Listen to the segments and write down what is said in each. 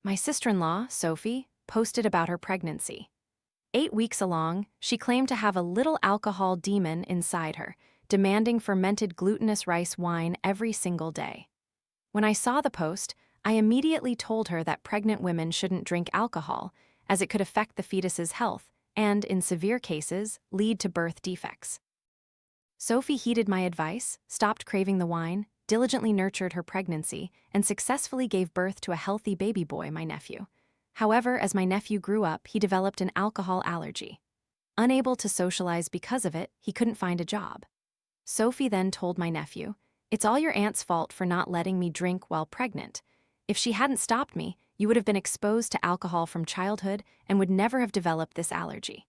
My sister-in-law, Sophie, posted about her pregnancy. 8 weeks along, she claimed to have a little alcohol demon inside her, demanding fermented glutinous rice wine every single day. When I saw the post, I immediately told her that pregnant women shouldn't drink alcohol, as it could affect the fetus's health and, in severe cases, lead to birth defects. Sophie heeded my advice, stopped craving the wine, diligently nurtured her pregnancy, and successfully gave birth to a healthy baby boy, my nephew. However, as my nephew grew up, he developed an alcohol allergy. Unable to socialize because of it, he couldn't find a job. Sophie then told my nephew, "It's all your aunt's fault for not letting me drink while pregnant. If she hadn't stopped me, you would have been exposed to alcohol from childhood and would never have developed this allergy."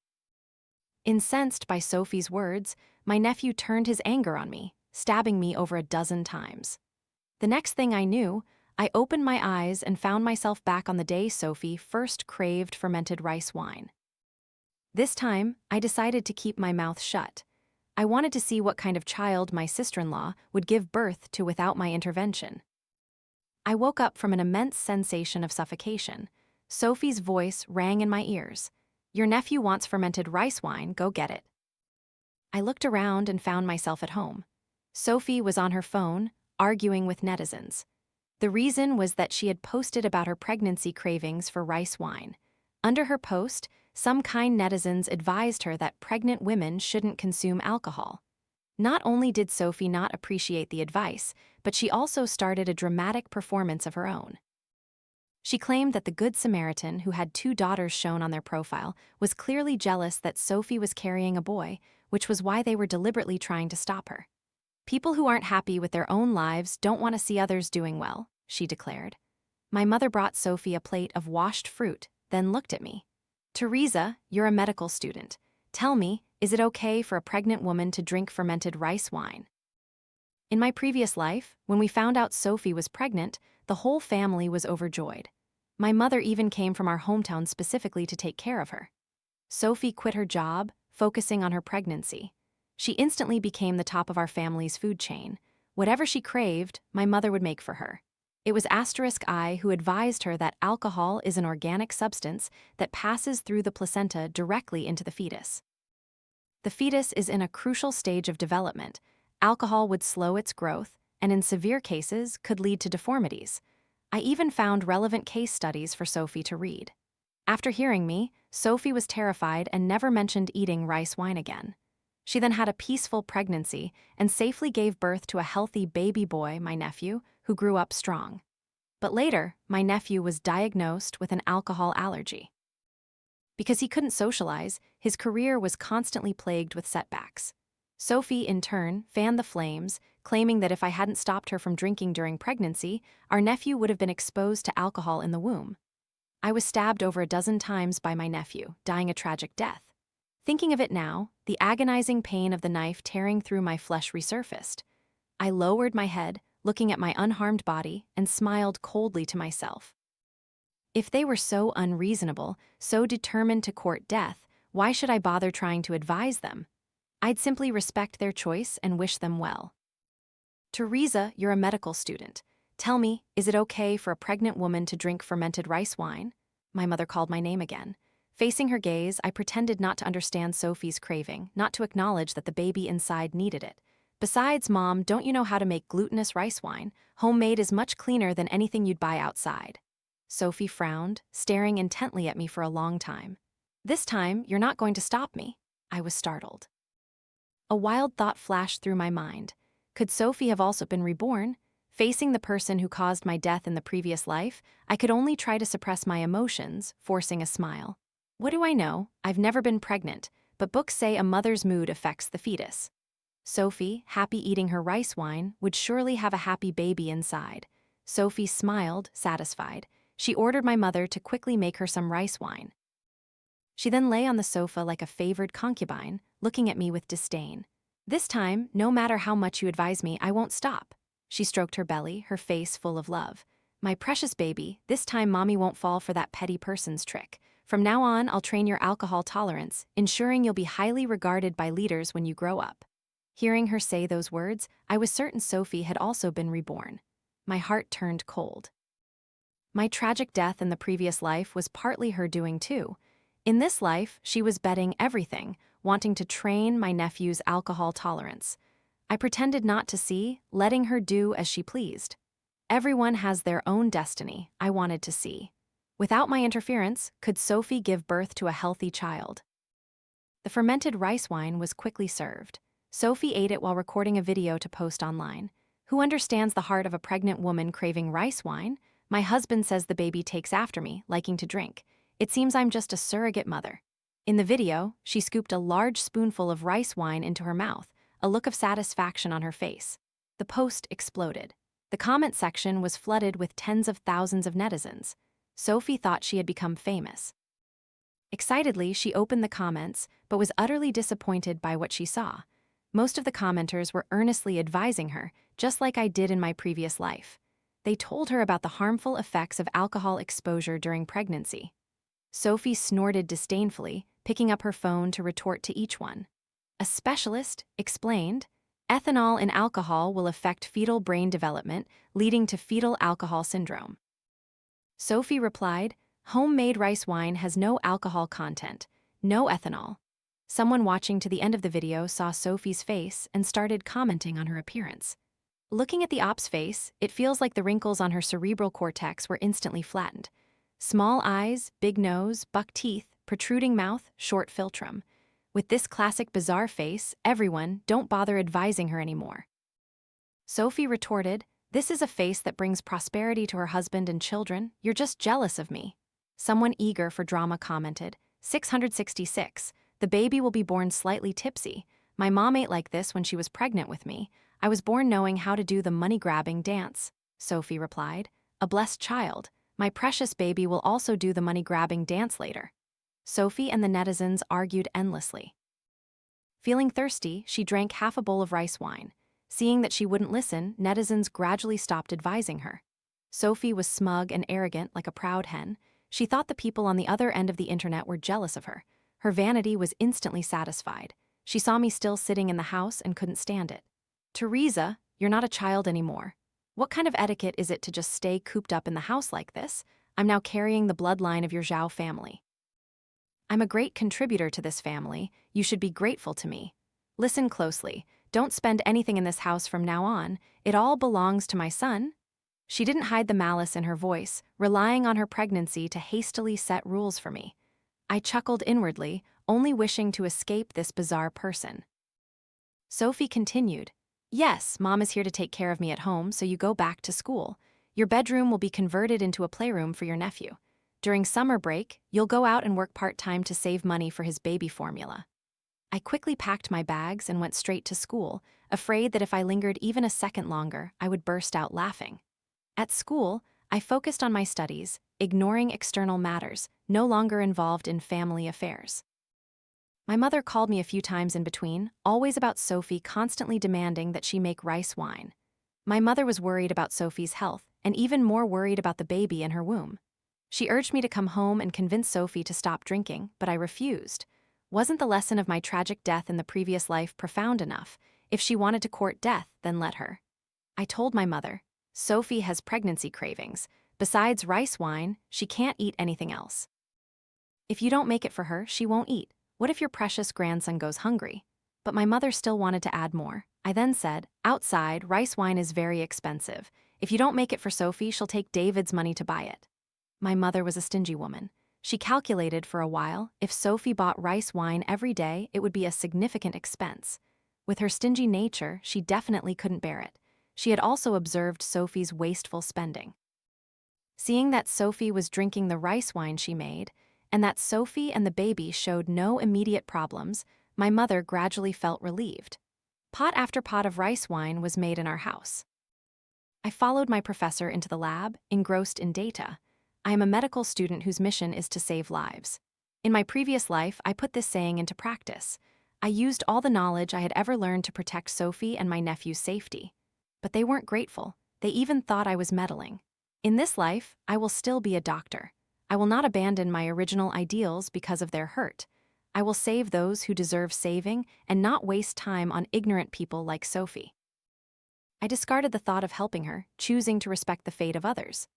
Incensed by Sophie's words, my nephew turned his anger on me, stabbing me over a dozen times. The next thing I knew, I opened my eyes and found myself back on the day Sophie first craved fermented rice wine. This time, I decided to keep my mouth shut. I wanted to see what kind of child my sister-in-law would give birth to without my intervention. I woke up from an immense sensation of suffocation. Sophie's voice rang in my ears. "Your nephew wants fermented rice wine, go get it." I looked around and found myself at home. Sophie was on her phone, arguing with netizens. The reason was that she had posted about her pregnancy cravings for rice wine. Under her post, some kind netizens advised her that pregnant women shouldn't consume alcohol. Not only did Sophie not appreciate the advice, but she also started a dramatic performance of her own. She claimed that the Good Samaritan, who had 2 daughters shown on their profile, was clearly jealous that Sophie was carrying a boy, which was why they were deliberately trying to stop her. "People who aren't happy with their own lives don't want to see others doing well," she declared. My mother brought Sophie a plate of washed fruit, then looked at me. "Theresa, you're a medical student. Tell me, is it okay for a pregnant woman to drink fermented rice wine?" In my previous life, when we found out Sophie was pregnant, the whole family was overjoyed. My mother even came from our hometown specifically to take care of her. Sophie quit her job, focusing on her pregnancy. She instantly became the top of our family's food chain. Whatever she craved, my mother would make for her. It was *I who advised her that alcohol is an organic substance that passes through the placenta directly into the fetus. The fetus is in a crucial stage of development. Alcohol would slow its growth, and in severe cases could lead to deformities. I even found relevant case studies for Sophie to read. After hearing me, Sophie was terrified and never mentioned eating rice wine again. She then had a peaceful pregnancy and safely gave birth to a healthy baby boy, my nephew, who grew up strong. But later, my nephew was diagnosed with an alcohol allergy. Because he couldn't socialize, his career was constantly plagued with setbacks. Sophie, in turn, fanned the flames, claiming that if I hadn't stopped her from drinking during pregnancy, our nephew would have been exposed to alcohol in the womb. I was stabbed over a dozen times by my nephew, dying a tragic death. Thinking of it now, the agonizing pain of the knife tearing through my flesh resurfaced. I lowered my head, looking at my unharmed body, and smiled coldly to myself. If they were so unreasonable, so determined to court death, why should I bother trying to advise them? I'd simply respect their choice and wish them well. "Theresa, you're a medical student. Tell me, is it okay for a pregnant woman to drink fermented rice wine?" My mother called my name again. Facing her gaze, I pretended not to understand Sophie's craving, not to acknowledge that the baby inside needed it. "Besides, Mom, don't you know how to make glutinous rice wine? Homemade is much cleaner than anything you'd buy outside." Sophie frowned, staring intently at me for a long time. "This time, you're not going to stop me." I was startled. A wild thought flashed through my mind. Could Sophie have also been reborn? Facing the person who caused my death in the previous life, I could only try to suppress my emotions, forcing a smile. What do I know? I've never been pregnant, but books say a mother's mood affects the fetus. Sophie, happy eating her rice wine, would surely have a happy baby inside. Sophie smiled, satisfied. She ordered my mother to quickly make her some rice wine. She then lay on the sofa like a favored concubine, looking at me with disdain. "This time, no matter how much you advise me, I won't stop." She stroked her belly, her face full of love. "My precious baby, this time Mommy won't fall for that petty person's trick. From now on, I'll train your alcohol tolerance, ensuring you'll be highly regarded by leaders when you grow up." Hearing her say those words, I was certain Sophie had also been reborn. My heart turned cold. My tragic death in the previous life was partly her doing too. In this life, she was betting everything, wanting to train my nephew's alcohol tolerance. I pretended not to see, letting her do as she pleased. Everyone has their own destiny, I wanted to see. Without my interference, could Sophie give birth to a healthy child? The fermented rice wine was quickly served. Sophie ate it while recording a video to post online. Who understands the heart of a pregnant woman craving rice wine? My husband says the baby takes after me, liking to drink. It seems I'm just a surrogate mother. In the video, she scooped a large spoonful of rice wine into her mouth, a look of satisfaction on her face. The post exploded. The comment section was flooded with tens of thousands of netizens. Sophie thought she had become famous. Excitedly, she opened the comments, but was utterly disappointed by what she saw. Most of the commenters were earnestly advising her, just like I did in my previous life. They told her about the harmful effects of alcohol exposure during pregnancy. Sophie snorted disdainfully, picking up her phone to retort to each one. A specialist explained, ethanol in alcohol will affect fetal brain development, leading to fetal alcohol syndrome. Sophie replied, homemade rice wine has no alcohol content, no ethanol. Someone watching to the end of the video saw Sophie's face and started commenting on her appearance. Looking at the op's face, it feels like the wrinkles on her cerebral cortex were instantly flattened. Small eyes, big nose, buck teeth, protruding mouth, short philtrum. With this classic bizarre face, everyone, don't bother advising her anymore. Sophie retorted, this is a face that brings prosperity to her husband and children. You're just jealous of me. Someone eager for drama commented, 666, the baby will be born slightly tipsy. My mom ate like this when she was pregnant with me. I was born knowing how to do the money-grabbing dance. Sophie replied, a blessed child. My precious baby will also do the money-grabbing dance later. Sophie and the netizens argued endlessly. Feeling thirsty, she drank half a bowl of rice wine. Seeing that she wouldn't listen, netizens gradually stopped advising her. Sophie was smug and arrogant like a proud hen. She thought the people on the other end of the internet were jealous of her. Her vanity was instantly satisfied. She saw me still sitting in the house and couldn't stand it. Theresa, you're not a child anymore. What kind of etiquette is it to just stay cooped up in the house like this? I'm now carrying the bloodline of your Zhao family. I'm a great contributor to this family. You should be grateful to me. Listen closely. Don't spend anything in this house from now on. It all belongs to my son. She didn't hide the malice in her voice, relying on her pregnancy to hastily set rules for me. I chuckled inwardly, only wishing to escape this bizarre person. Sophie continued, yes, Mom is here to take care of me at home, so you go back to school. Your bedroom will be converted into a playroom for your nephew. During summer break, you'll go out and work part-time to save money for his baby formula. I quickly packed my bags and went straight to school, afraid that if I lingered even a second longer, I would burst out laughing. At school, I focused on my studies, ignoring external matters, no longer involved in family affairs. My mother called me a few times in between, always about Sophie constantly demanding that she make rice wine. My mother was worried about Sophie's health, and even more worried about the baby in her womb. She urged me to come home and convince Sophie to stop drinking, but I refused. Wasn't the lesson of my tragic death in the previous life profound enough? If she wanted to court death, then let her. I told my mother, Sophie has pregnancy cravings. Besides rice wine, she can't eat anything else. If you don't make it for her, she won't eat. What if your precious grandson goes hungry? But my mother still wanted to add more. I then said, outside, rice wine is very expensive. If you don't make it for Sophie, she'll take David's money to buy it. My mother was a stingy woman. She calculated for a while, if Sophie bought rice wine every day, it would be a significant expense. With her stingy nature, she definitely couldn't bear it. She had also observed Sophie's wasteful spending. Seeing that Sophie was drinking the rice wine she made, and that Sophie and the baby showed no immediate problems, my mother gradually felt relieved. Pot after pot of rice wine was made in our house. I followed my professor into the lab, engrossed in data. I am a medical student whose mission is to save lives. In my previous life, I put this saying into practice. I used all the knowledge I had ever learned to protect Sophie and my nephew's safety. But they weren't grateful. They even thought I was meddling. In this life, I will still be a doctor. I will not abandon my original ideals because of their hurt. I will save those who deserve saving and not waste time on ignorant people like Sophie. I discarded the thought of helping her, choosing to respect the fate of others.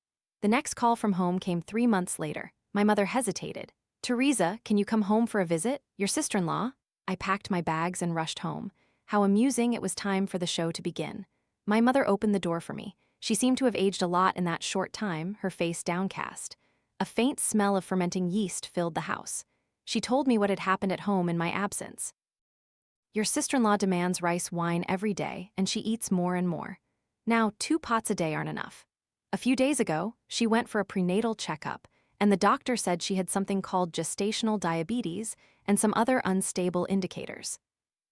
The next call from home came 3 months later. My mother hesitated. "Theresa, can you come home for a visit? Your sister-in-law?" I packed my bags and rushed home. How amusing it was time for the show to begin. My mother opened the door for me. She seemed to have aged a lot in that short time, her face downcast. A faint smell of fermenting yeast filled the house. She told me what had happened at home in my absence. "Your sister-in-law demands rice wine every day, and she eats more and more. Now, 2 pots a day aren't enough. A few days ago, she went for a prenatal checkup, and the doctor said she had something called gestational diabetes and some other unstable indicators.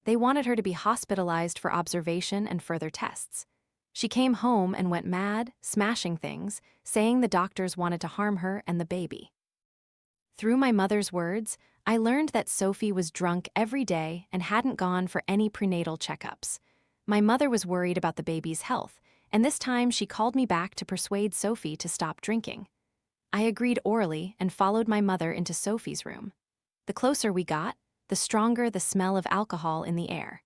They wanted her to be hospitalized for observation and further tests. She came home and went mad, smashing things, saying the doctors wanted to harm her and the baby." Through my mother's words, I learned that Sophie was drunk every day and hadn't gone for any prenatal checkups. My mother was worried about the baby's health, and this time she called me back to persuade Sophie to stop drinking. I agreed orally and followed my mother into Sophie's room. The closer we got, the stronger the smell of alcohol in the air.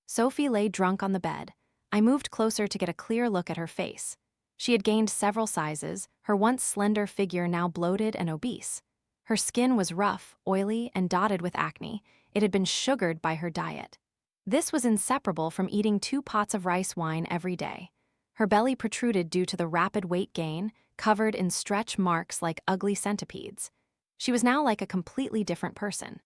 Sophie lay drunk on the bed. I moved closer to get a clear look at her face. She had gained several sizes, her once slender figure now bloated and obese. Her skin was rough, oily, and dotted with acne. It had been sugared by her diet. This was inseparable from eating 2 pots of rice wine every day. Her belly protruded due to the rapid weight gain, covered in stretch marks like ugly centipedes. She was now like a completely different person.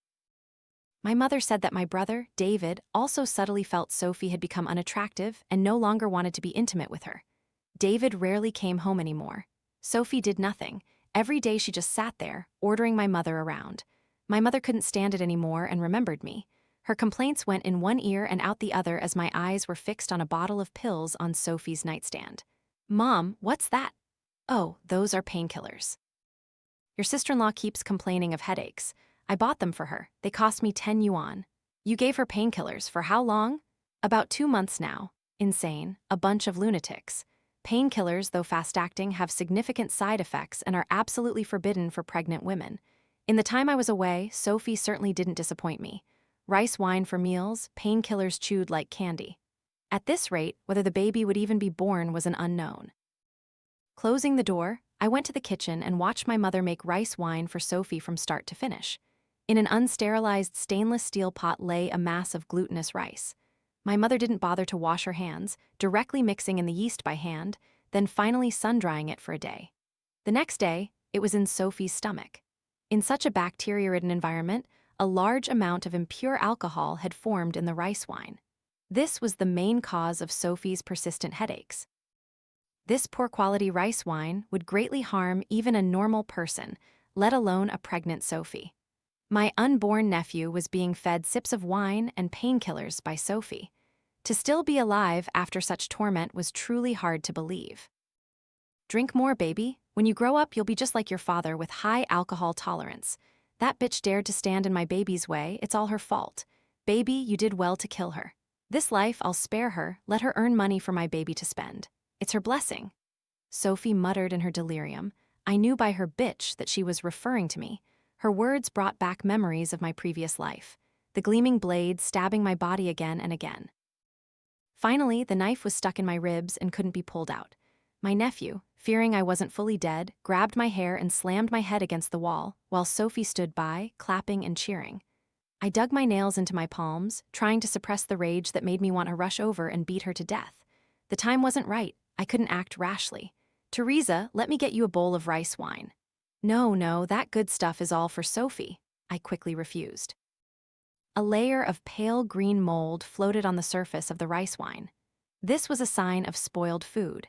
My mother said that my brother, David, also subtly felt Sophie had become unattractive and no longer wanted to be intimate with her. David rarely came home anymore. Sophie did nothing. Every day she just sat there, ordering my mother around. My mother couldn't stand it anymore and remembered me. Her complaints went in one ear and out the other as my eyes were fixed on a bottle of pills on Sophie's nightstand. "Mom, what's that?" "Oh, those are painkillers. Your sister-in-law keeps complaining of headaches. I bought them for her. They cost me 10 yuan. You gave her painkillers for how long?" "About 2 months now. Insane. A bunch of lunatics. Painkillers, though fast-acting, have significant side effects and are absolutely forbidden for pregnant women. In the time I was away, Sophie certainly didn't disappoint me. Rice wine for meals, painkillers chewed like candy. At this rate, whether the baby would even be born was an unknown." Closing the door, I went to the kitchen and watched my mother make rice wine for Sophie from start to finish. In an unsterilized stainless steel pot lay a mass of glutinous rice. My mother didn't bother to wash her hands, directly mixing in the yeast by hand, then finally sun-drying it for a day. The next day, it was in Sophie's stomach. In such a bacteria-ridden environment, a large amount of impure alcohol had formed in the rice wine. This was the main cause of Sophie's persistent headaches. This poor-quality rice wine would greatly harm even a normal person, let alone a pregnant Sophie. My unborn nephew was being fed sips of wine and painkillers by Sophie. To still be alive after such torment was truly hard to believe. "Drink more, baby. When you grow up, you'll be just like your father with high alcohol tolerance. That bitch dared to stand in my baby's way, it's all her fault. Baby, you did well to kill her. This life, I'll spare her, let her earn money for my baby to spend. It's her blessing." Sophie muttered in her delirium. I knew by her bitch that she was referring to me. Her words brought back memories of my previous life, the gleaming blade stabbing my body again and again. Finally, the knife was stuck in my ribs and couldn't be pulled out. My nephew, fearing I wasn't fully dead, grabbed my hair and slammed my head against the wall, while Sophie stood by, clapping and cheering. I dug my nails into my palms, trying to suppress the rage that made me want to rush over and beat her to death. The time wasn't right. I couldn't act rashly. "Theresa, let me get you a bowl of rice wine." No, that good stuff is all for Sophie," I quickly refused. A layer of pale green mold floated on the surface of the rice wine. This was a sign of spoiled food.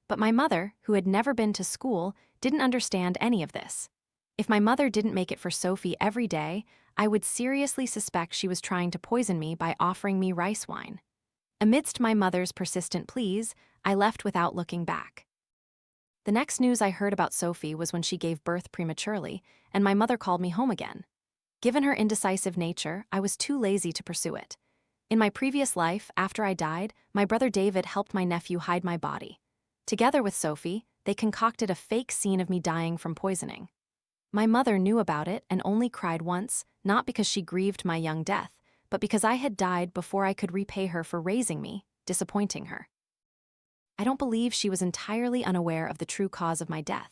But my mother, who had never been to school, didn't understand any of this. If my mother didn't make it for Sophie every day, I would seriously suspect she was trying to poison me by offering me rice wine. Amidst my mother's persistent pleas, I left without looking back. The next news I heard about Sophie was when she gave birth prematurely, and my mother called me home again. Given her indecisive nature, I was too lazy to pursue it. In my previous life, after I died, my brother David helped my nephew hide my body. Together with Sophie, they concocted a fake scene of me dying from poisoning. My mother knew about it and only cried once, not because she grieved my young death, but because I had died before I could repay her for raising me, disappointing her. I don't believe she was entirely unaware of the true cause of my death.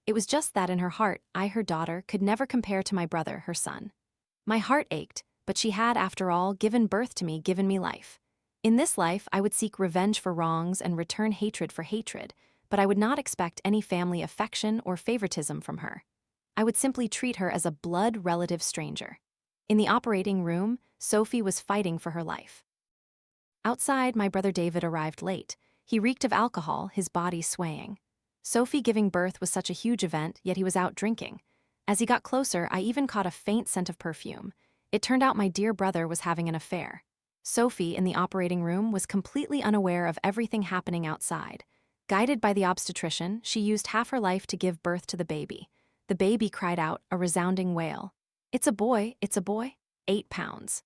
It was just that in her heart, I, her daughter, could never compare to my brother, her son. My heart ached, but she had, after all, given birth to me, given me life. In this life, I would seek revenge for wrongs and return hatred for hatred, but I would not expect any family affection or favoritism from her. I would simply treat her as a blood relative stranger. In the operating room, Sophie was fighting for her life. Outside, my brother David arrived late. He reeked of alcohol, his body swaying. Sophie giving birth was such a huge event, yet he was out drinking. As he got closer, I even caught a faint scent of perfume. It turned out my dear brother was having an affair. Sophie, in the operating room, was completely unaware of everything happening outside. Guided by the obstetrician, she used half her life to give birth to the baby. The baby cried out, a resounding wail. "It's a boy, it's a boy." 8 pounds.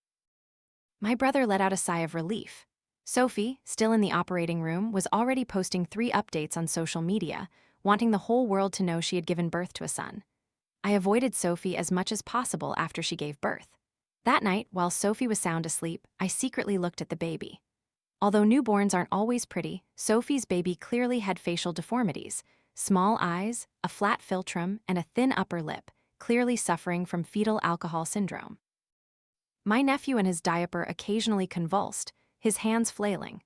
My brother let out a sigh of relief. Sophie, still in the operating room, was already posting 3 updates on social media, wanting the whole world to know she had given birth to a son. I avoided Sophie as much as possible after she gave birth. That night, while Sophie was sound asleep, I secretly looked at the baby. Although newborns aren't always pretty, Sophie's baby clearly had facial deformities: small eyes, a flat philtrum, and a thin upper lip, clearly suffering from fetal alcohol syndrome. My nephew in his diaper occasionally convulsed, his hands flailing.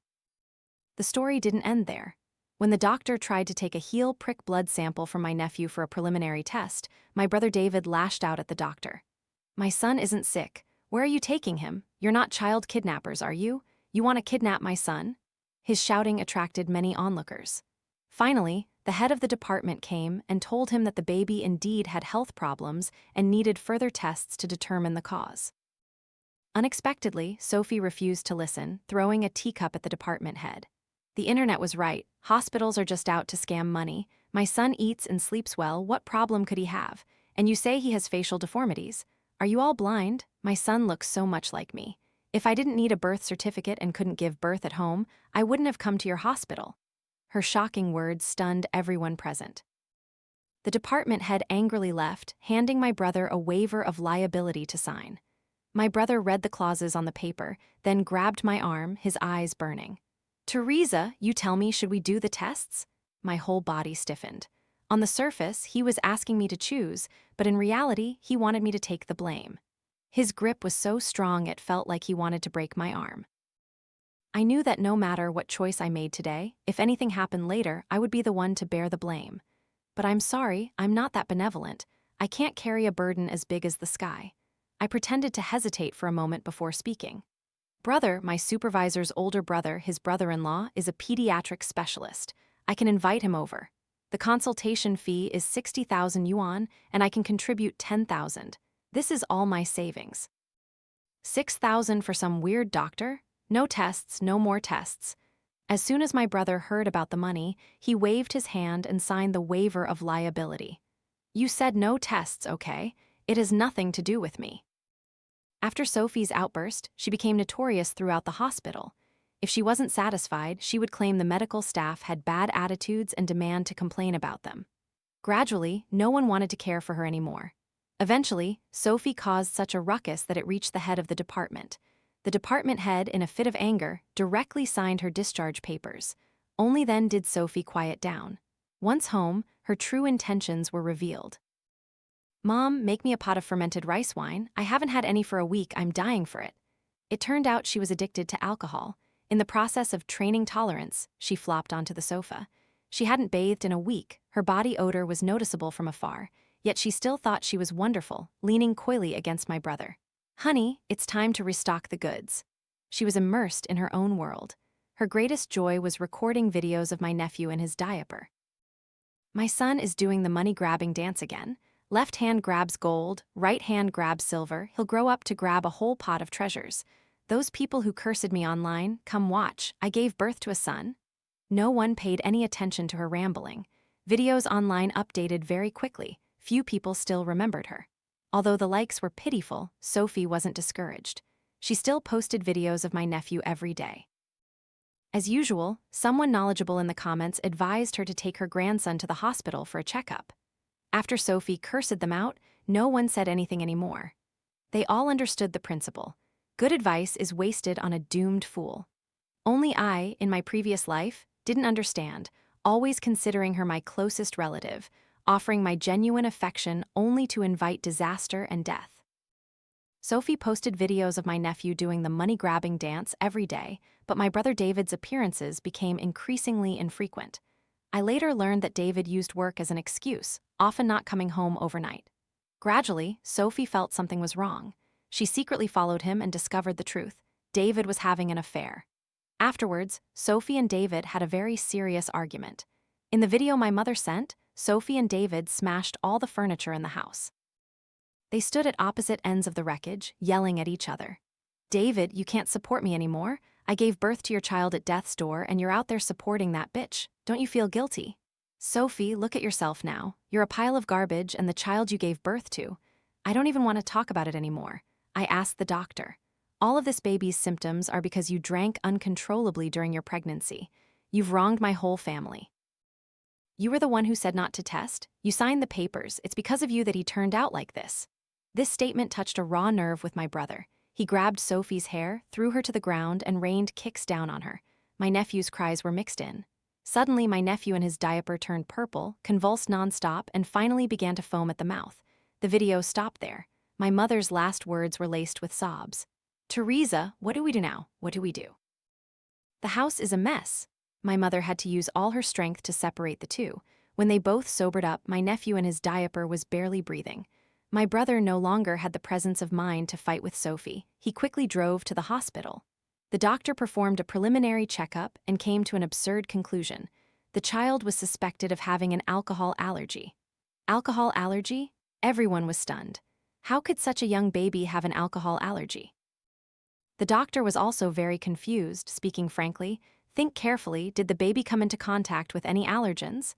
The story didn't end there. When the doctor tried to take a heel prick blood sample from my nephew for a preliminary test, my brother David lashed out at the doctor. "My son isn't sick. Where are you taking him? You're not child kidnappers, are you? You want to kidnap my son?" His shouting attracted many onlookers. Finally, the head of the department came and told him that the baby indeed had health problems and needed further tests to determine the cause. Unexpectedly, Sophie refused to listen, throwing a teacup at the department head. "The internet was right. Hospitals are just out to scam money. My son eats and sleeps well. What problem could he have? And you say he has facial deformities. Are you all blind? My son looks so much like me. If I didn't need a birth certificate and couldn't give birth at home, I wouldn't have come to your hospital." Her shocking words stunned everyone present. The department head angrily left, handing my brother a waiver of liability to sign. My brother read the clauses on the paper, then grabbed my arm, his eyes burning. "Theresa, you tell me, should we do the tests?" My whole body stiffened. On the surface, he was asking me to choose, but in reality, he wanted me to take the blame. His grip was so strong it felt like he wanted to break my arm. I knew that no matter what choice I made today, if anything happened later, I would be the one to bear the blame. But I'm sorry, I'm not that benevolent. I can't carry a burden as big as the sky. I pretended to hesitate for a moment before speaking. "Brother, my supervisor's older brother, his brother-in-law, is a pediatric specialist. I can invite him over. The consultation fee is 60,000 yuan, and I can contribute 10,000. This is all my savings." 6,000 for some weird doctor? No tests, no more tests. As soon as my brother heard about the money, he waved his hand and signed the waiver of liability. "You said no tests, okay? It has nothing to do with me." After Sophie's outburst, she became notorious throughout the hospital. If she wasn't satisfied, she would claim the medical staff had bad attitudes and demand to complain about them. Gradually, no one wanted to care for her anymore. Eventually, Sophie caused such a ruckus that it reached the head of the department. The department head, in a fit of anger, directly signed her discharge papers. Only then did Sophie quiet down. Once home, her true intentions were revealed. "Mom, make me a pot of fermented rice wine. I haven't had any for a week, I'm dying for it." It turned out she was addicted to alcohol. In the process of training tolerance, she flopped onto the sofa. She hadn't bathed in a week, her body odor was noticeable from afar, yet she still thought she was wonderful, leaning coyly against my brother. "Honey, it's time to restock the goods." She was immersed in her own world. Her greatest joy was recording videos of my nephew in his diaper. "My son is doing the money-grabbing dance again. Left hand grabs gold, right hand grabs silver. He'll grow up to grab a whole pot of treasures. Those people who cursed me online, come watch, I gave birth to a son." No one paid any attention to her rambling. Videos online updated very quickly. Few people still remembered her. Although the likes were pitiful, Sophie wasn't discouraged. She still posted videos of my nephew every day. As usual, someone knowledgeable in the comments advised her to take her grandson to the hospital for a checkup. After Sophie cursed them out, no one said anything anymore. They all understood the principle. Good advice is wasted on a doomed fool. Only I, in my previous life, didn't understand, always considering her my closest relative, offering my genuine affection only to invite disaster and death. Sophie posted videos of my nephew doing the money-grabbing dance every day, but my brother David's appearances became increasingly infrequent. I later learned that David used work as an excuse, often not coming home overnight. Gradually, Sophie felt something was wrong. She secretly followed him and discovered the truth. David was having an affair. Afterwards, Sophie and David had a very serious argument. In the video my mother sent, Sophie and David smashed all the furniture in the house. They stood at opposite ends of the wreckage, yelling at each other. "David, you can't support me anymore. I gave birth to your child at death's door and you're out there supporting that bitch. Don't you feel guilty?" "Sophie, look at yourself now. You're a pile of garbage and the child you gave birth to. I don't even want to talk about it anymore. I asked the doctor. All of this baby's symptoms are because you drank uncontrollably during your pregnancy. You've wronged my whole family. You were the one who said not to test. You signed the papers. It's because of you that he turned out like this." This statement touched a raw nerve with my brother. He grabbed Sophie's hair, threw her to the ground, and rained kicks down on her. My nephew's cries were mixed in. Suddenly, my nephew in his diaper turned purple, convulsed nonstop, and finally began to foam at the mouth. The video stopped there. My mother's last words were laced with sobs. "Theresa, what do we do now? What do we do? The house is a mess." My mother had to use all her strength to separate the two. When they both sobered up, my nephew in his diaper was barely breathing. My brother no longer had the presence of mind to fight with Sophie. He quickly drove to the hospital. The doctor performed a preliminary checkup and came to an absurd conclusion. The child was suspected of having an alcohol allergy. Alcohol allergy? Everyone was stunned. How could such a young baby have an alcohol allergy? The doctor was also very confused, speaking frankly. Think carefully, did the baby come into contact with any allergens?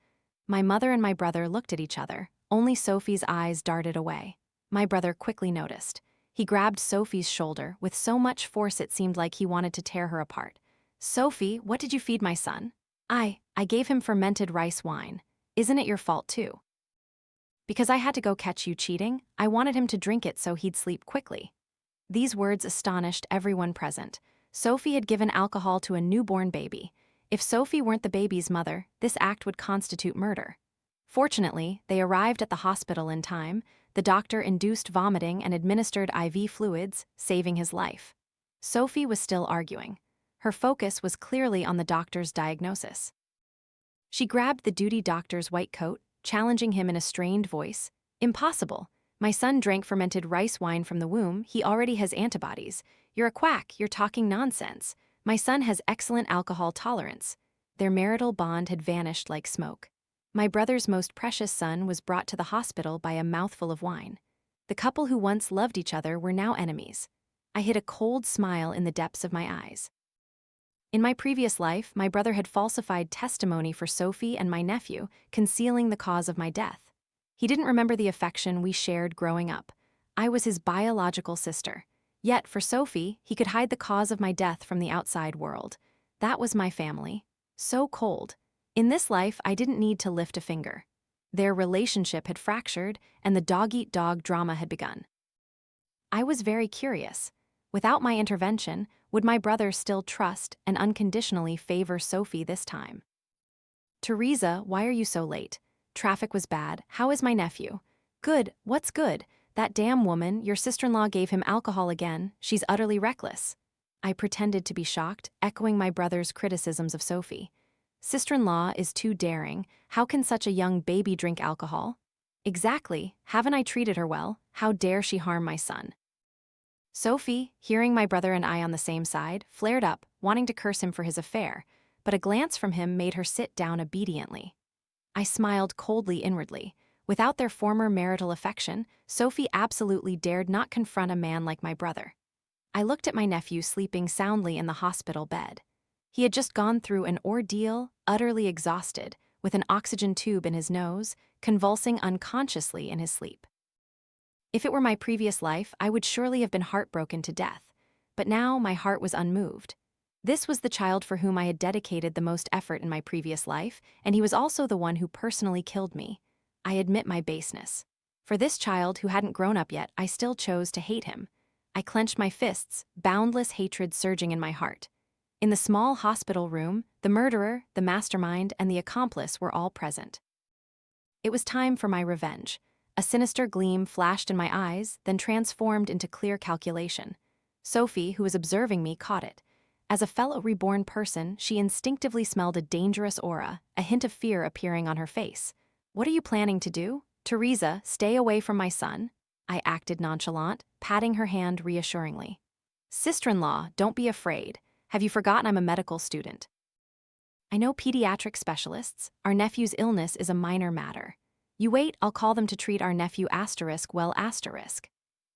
My mother and my brother looked at each other. Only Sophie's eyes darted away. My brother quickly noticed. He grabbed Sophie's shoulder with so much force it seemed like he wanted to tear her apart. "Sophie, what did you feed my son?" I gave him fermented rice wine. Isn't it your fault too?" "Because I had to go catch you cheating, I wanted him to drink it so he'd sleep quickly." These words astonished everyone present. Sophie had given alcohol to a newborn baby. If Sophie weren't the baby's mother, this act would constitute murder. Fortunately, they arrived at the hospital in time. The doctor induced vomiting and administered IV fluids, saving his life. Sophie was still arguing. Her focus was clearly on the doctor's diagnosis. She grabbed the duty doctor's white coat, challenging him in a strained voice. "Impossible. My son drank fermented rice wine from the womb. He already has antibodies. You're a quack. You're talking nonsense. My son has excellent alcohol tolerance." Their marital bond had vanished like smoke. My brother's most precious son was brought to the hospital by a mouthful of wine. The couple who once loved each other were now enemies. I hid a cold smile in the depths of my eyes. In my previous life, my brother had falsified testimony for Sophie and my nephew, concealing the cause of my death. He didn't remember the affection we shared growing up. I was his biological sister. Yet, for Sophie, he could hide the cause of my death from the outside world. That was my family. So cold. In this life, I didn't need to lift a finger. Their relationship had fractured, and the dog-eat-dog drama had begun. I was very curious. Without my intervention, would my brother still trust and unconditionally favor Sophie this time? "Theresa, why are you so late? Traffic was bad. How is my nephew?" "Good. What's good? That damn woman, your sister-in-law, gave him alcohol again. She's utterly reckless." I pretended to be shocked, echoing my brother's criticisms of Sophie. "Sister-in-law is too daring. How can such a young baby drink alcohol?" "Exactly. Haven't I treated her well? How dare she harm my son?" Sophie, hearing my brother and I on the same side, flared up, wanting to curse him for his affair, but a glance from him made her sit down obediently. I smiled coldly inwardly. Without their former marital affection, Sophie absolutely dared not confront a man like my brother. I looked at my nephew sleeping soundly in the hospital bed. He had just gone through an ordeal, utterly exhausted, with an oxygen tube in his nose, convulsing unconsciously in his sleep. If it were my previous life, I would surely have been heartbroken to death. But now my heart was unmoved. This was the child for whom I had dedicated the most effort in my previous life, and he was also the one who personally killed me. I admit my baseness. For this child who hadn't grown up yet, I still chose to hate him. I clenched my fists, boundless hatred surging in my heart. In the small hospital room, the murderer, the mastermind, and the accomplice were all present. It was time for my revenge. A sinister gleam flashed in my eyes, then transformed into clear calculation. Sophie, who was observing me, caught it. As a fellow reborn person, she instinctively smelled a dangerous aura, a hint of fear appearing on her face. "What are you planning to do? Theresa, stay away from my son." I acted nonchalant, patting her hand reassuringly. "Sister-in-law, don't be afraid. Have you forgotten I'm a medical student? I know pediatric specialists. Our nephew's illness is a minor matter. You wait, I'll call them to treat our nephew well.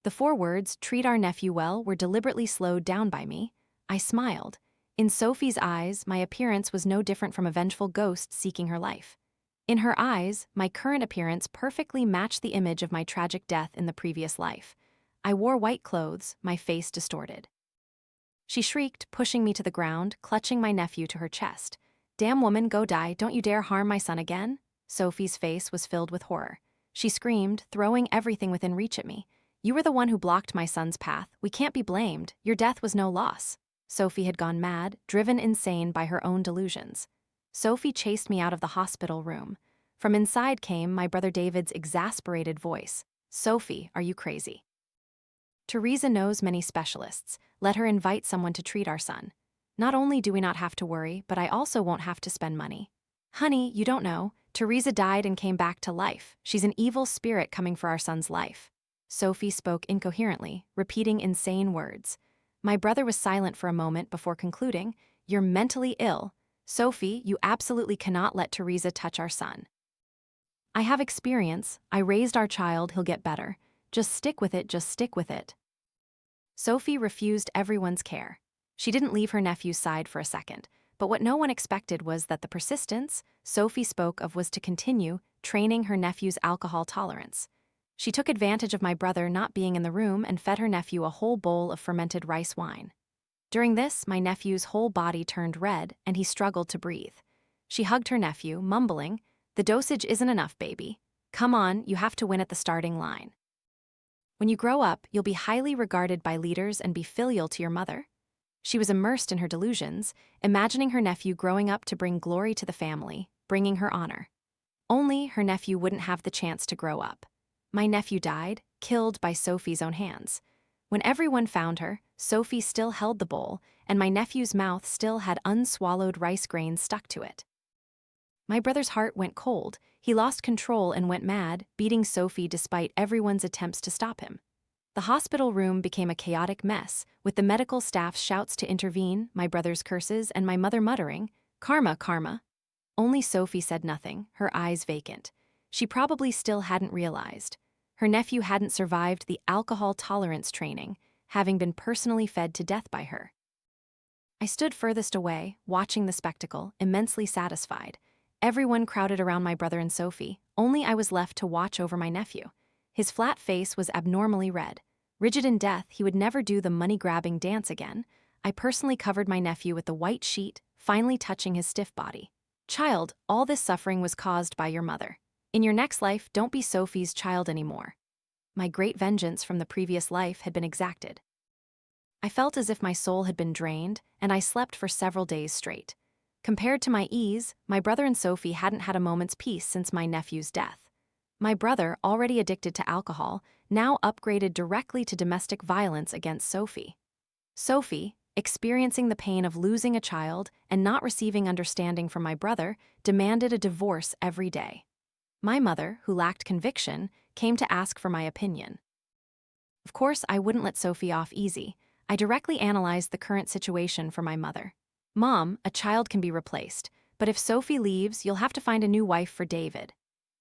The 4 words, treat our nephew well, were deliberately slowed down by me. I smiled. In Sophie's eyes, my appearance was no different from a vengeful ghost seeking her life. In her eyes, my current appearance perfectly matched the image of my tragic death in the previous life. I wore white clothes, my face distorted. She shrieked, pushing me to the ground, clutching my nephew to her chest. "Damn woman, go die, don't you dare harm my son again." Sophie's face was filled with horror. She screamed, throwing everything within reach at me. "You were the one who blocked my son's path. We can't be blamed. Your death was no loss." Sophie had gone mad, driven insane by her own delusions. Sophie chased me out of the hospital room. From inside came my brother David's exasperated voice. "Sophie, are you crazy? Theresa knows many specialists. Let her invite someone to treat our son. Not only do we not have to worry, but I also won't have to spend money." "Honey, you don't know. Theresa died and came back to life. She's an evil spirit coming for our son's life." Sophie spoke incoherently, repeating insane words. My brother was silent for a moment before concluding, "You're mentally ill. Sophie, you absolutely cannot let Theresa touch our son." "I have experience. I raised our child, he'll get better. Just stick with it, just stick with it." Sophie refused everyone's care. She didn't leave her nephew's side for a second, but what no one expected was that the persistence Sophie spoke of was to continue training her nephew's alcohol tolerance. She took advantage of my brother not being in the room and fed her nephew a whole bowl of fermented rice wine. During this, my nephew's whole body turned red and he struggled to breathe. She hugged her nephew, mumbling, "The dosage isn't enough, baby. Come on, you have to win at the starting line. When you grow up, you'll be highly regarded by leaders and be filial to your mother." She was immersed in her delusions, imagining her nephew growing up to bring glory to the family, bringing her honor. Only her nephew wouldn't have the chance to grow up. My nephew died, killed by Sophie's own hands. When everyone found her, Sophie still held the bowl, and my nephew's mouth still had unswallowed rice grains stuck to it. My brother's heart went cold. He lost control and went mad, beating Sophie despite everyone's attempts to stop him. The hospital room became a chaotic mess, with the medical staff's shouts to intervene, my brother's curses, and my mother muttering, "Karma, karma." Only Sophie said nothing, her eyes vacant. She probably still hadn't realized. Her nephew hadn't survived the alcohol tolerance training, having been personally fed to death by her. I stood furthest away, watching the spectacle, immensely satisfied. Everyone crowded around my brother and Sophie. Only I was left to watch over my nephew. His flat face was abnormally red. Rigid in death, he would never do the money-grabbing dance again. I personally covered my nephew with the white sheet, finally touching his stiff body. "Child, all this suffering was caused by your mother. In your next life, don't be Sophie's child anymore." My great vengeance from the previous life had been exacted. I felt as if my soul had been drained, and I slept for several days straight. Compared to my ease, my brother and Sophie hadn't had a moment's peace since my nephew's death. My brother, already addicted to alcohol, now upgraded directly to domestic violence against Sophie. Sophie, experiencing the pain of losing a child and not receiving understanding from my brother, demanded a divorce every day. My mother, who lacked conviction, came to ask for my opinion. Of course, I wouldn't let Sophie off easy. I directly analyzed the current situation for my mother. "Mom, a child can be replaced, but if Sophie leaves, you'll have to find a new wife for David."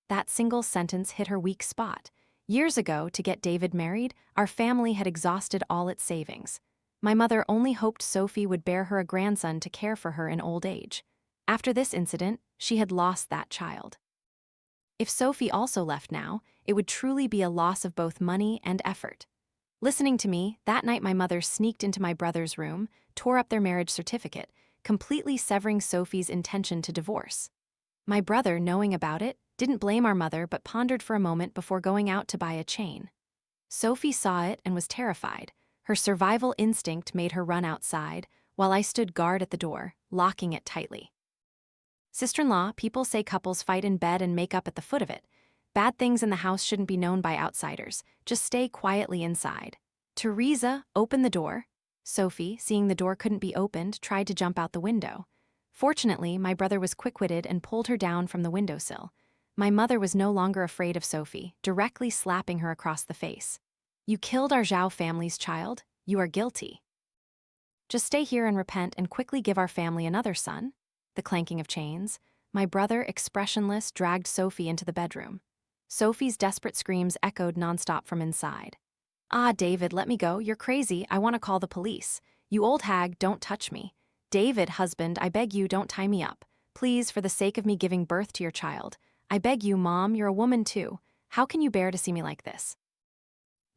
That single sentence hit her weak spot. Years ago, to get David married, our family had exhausted all its savings. My mother only hoped Sophie would bear her a grandson to care for her in old age. After this incident, she had lost that child. If Sophie also left now, it would truly be a loss of both money and effort. Listening to me, that night my mother sneaked into my brother's room, tore up their marriage certificate, completely severing Sophie's intention to divorce. My brother, knowing about it, didn't blame our mother but pondered for a moment before going out to buy a chain. Sophie saw it and was terrified. Her survival instinct made her run outside, while I stood guard at the door, locking it tightly. Sister-in-law, people say couples fight in bed and make up at the foot of it. Bad things in the house shouldn't be known by outsiders. Just stay quietly inside. Theresa, open the door. Sophie, seeing the door couldn't be opened, tried to jump out the window. Fortunately, my brother was quick-witted and pulled her down from the windowsill. My mother was no longer afraid of Sophie, directly slapping her across the face. You killed our Zhao family's child. You are guilty. Just stay here and repent and quickly give our family another son. The clanking of chains. My brother, expressionless, dragged Sophie into the bedroom. Sophie's desperate screams echoed nonstop from inside. Ah, David, let me go. You're crazy. I want to call the police. You old hag, don't touch me. David, husband, I beg you, don't tie me up. Please, for the sake of me giving birth to your child. I beg you, Mom, you're a woman too. How can you bear to see me like this?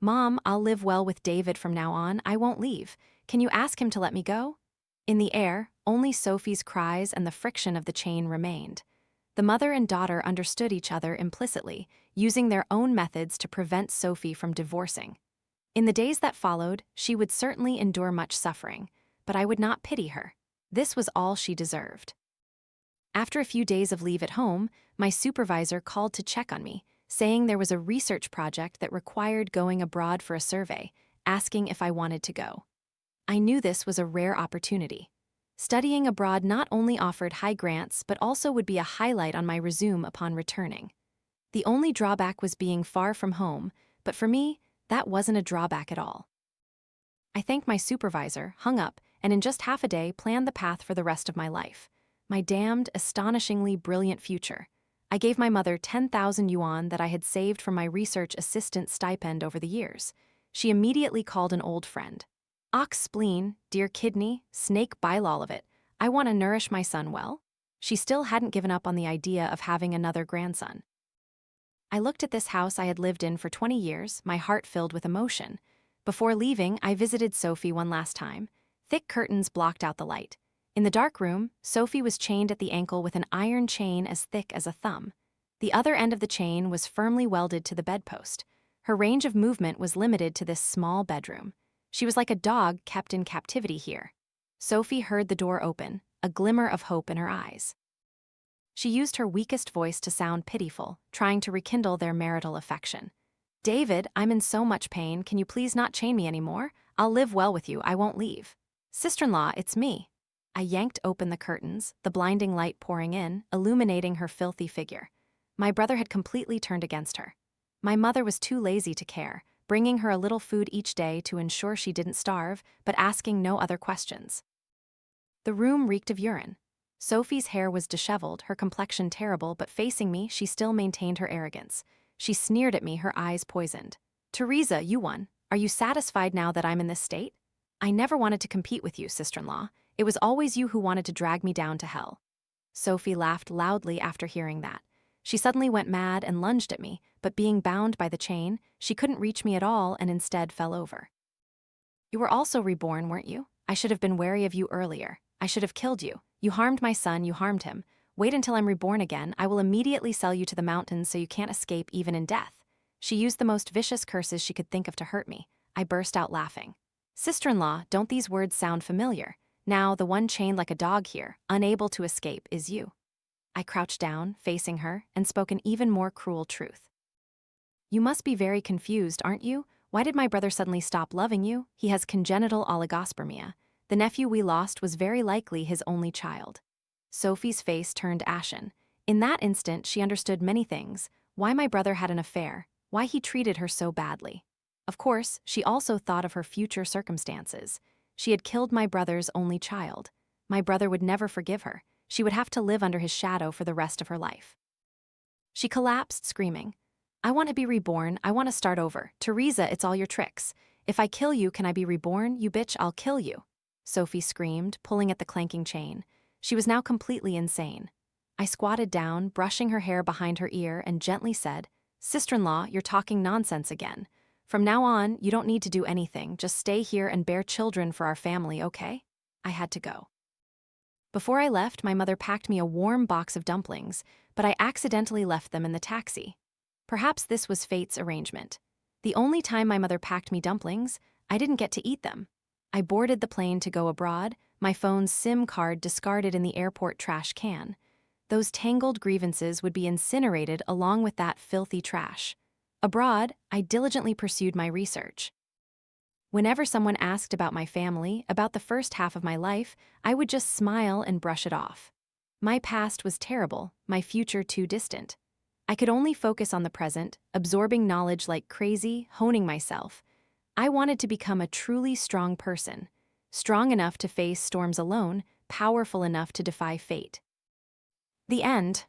Mom, I'll live well with David from now on. I won't leave. Can you ask him to let me go? In the air, only Sophie's cries and the friction of the chain remained. The mother and daughter understood each other implicitly, using their own methods to prevent Sophie from divorcing. In the days that followed, she would certainly endure much suffering, but I would not pity her. This was all she deserved. After a few days of leave at home, my supervisor called to check on me, saying there was a research project that required going abroad for a survey, asking if I wanted to go. I knew this was a rare opportunity. Studying abroad not only offered high grants but also would be a highlight on my resume upon returning. The only drawback was being far from home, but for me, that wasn't a drawback at all. I thanked my supervisor, hung up, and in just half a day planned the path for the rest of my life. My damned, astonishingly brilliant future. I gave my mother 10,000 yuan that I had saved from my research assistant stipend over the years. She immediately called an old friend. Ox spleen, dear kidney, snake bile all of it. I want to nourish my son well. She still hadn't given up on the idea of having another grandson. I looked at this house I had lived in for 20 years, my heart filled with emotion. Before leaving, I visited Sophie one last time. Thick curtains blocked out the light. In the dark room, Sophie was chained at the ankle with an iron chain as thick as a thumb. The other end of the chain was firmly welded to the bedpost. Her range of movement was limited to this small bedroom. She was like a dog kept in captivity here. Sophie heard the door open, a glimmer of hope in her eyes. She used her weakest voice to sound pitiful, trying to rekindle their marital affection. David, I'm in so much pain, can you please not chain me anymore? I'll live well with you, I won't leave. Sister-in-law, it's me. I yanked open the curtains, the blinding light pouring in, illuminating her filthy figure. My brother had completely turned against her. My mother was too lazy to care, bringing her a little food each day to ensure she didn't starve, but asking no other questions. The room reeked of urine. Sophie's hair was disheveled, her complexion terrible, but facing me, she still maintained her arrogance. She sneered at me, her eyes poisoned. Theresa, you won. Are you satisfied now that I'm in this state? I never wanted to compete with you, sister-in-law. It was always you who wanted to drag me down to hell. Sophie laughed loudly after hearing that. She suddenly went mad and lunged at me, but being bound by the chain, she couldn't reach me at all and instead fell over. You were also reborn, weren't you? I should have been wary of you earlier. I should have killed you. You harmed my son, you harmed him. Wait until I'm reborn again. I will immediately sell you to the mountains so you can't escape even in death. She used the most vicious curses she could think of to hurt me. I burst out laughing. Sister-in-law, don't these words sound familiar? Now, the one chained like a dog here, unable to escape, is you. I crouched down, facing her, and spoke an even more cruel truth. You must be very confused, aren't you? Why did my brother suddenly stop loving you? He has congenital oligospermia. The nephew we lost was very likely his only child. Sophie's face turned ashen. In that instant, she understood many things: why my brother had an affair, why he treated her so badly. Of course, she also thought of her future circumstances. She had killed my brother's only child. My brother would never forgive her. She would have to live under his shadow for the rest of her life. She collapsed, screaming, I want to be reborn. I want to start over. Theresa, it's all your tricks. If I kill you, can I be reborn? You bitch, I'll kill you. Sophie screamed, pulling at the clanking chain. She was now completely insane. I squatted down, brushing her hair behind her ear, and gently said, Sister-in-law, you're talking nonsense again. From now on, you don't need to do anything. Just stay here and bear children for our family, okay? I had to go. Before I left, my mother packed me a warm box of dumplings, but I accidentally left them in the taxi. Perhaps this was fate's arrangement. The only time my mother packed me dumplings, I didn't get to eat them. I boarded the plane to go abroad, my phone's SIM card discarded in the airport trash can. Those tangled grievances would be incinerated along with that filthy trash. Abroad, I diligently pursued my research. Whenever someone asked about my family, about the first half of my life, I would just smile and brush it off. My past was terrible, my future too distant. I could only focus on the present, absorbing knowledge like crazy, honing myself. I wanted to become a truly strong person, strong enough to face storms alone, powerful enough to defy fate. The end.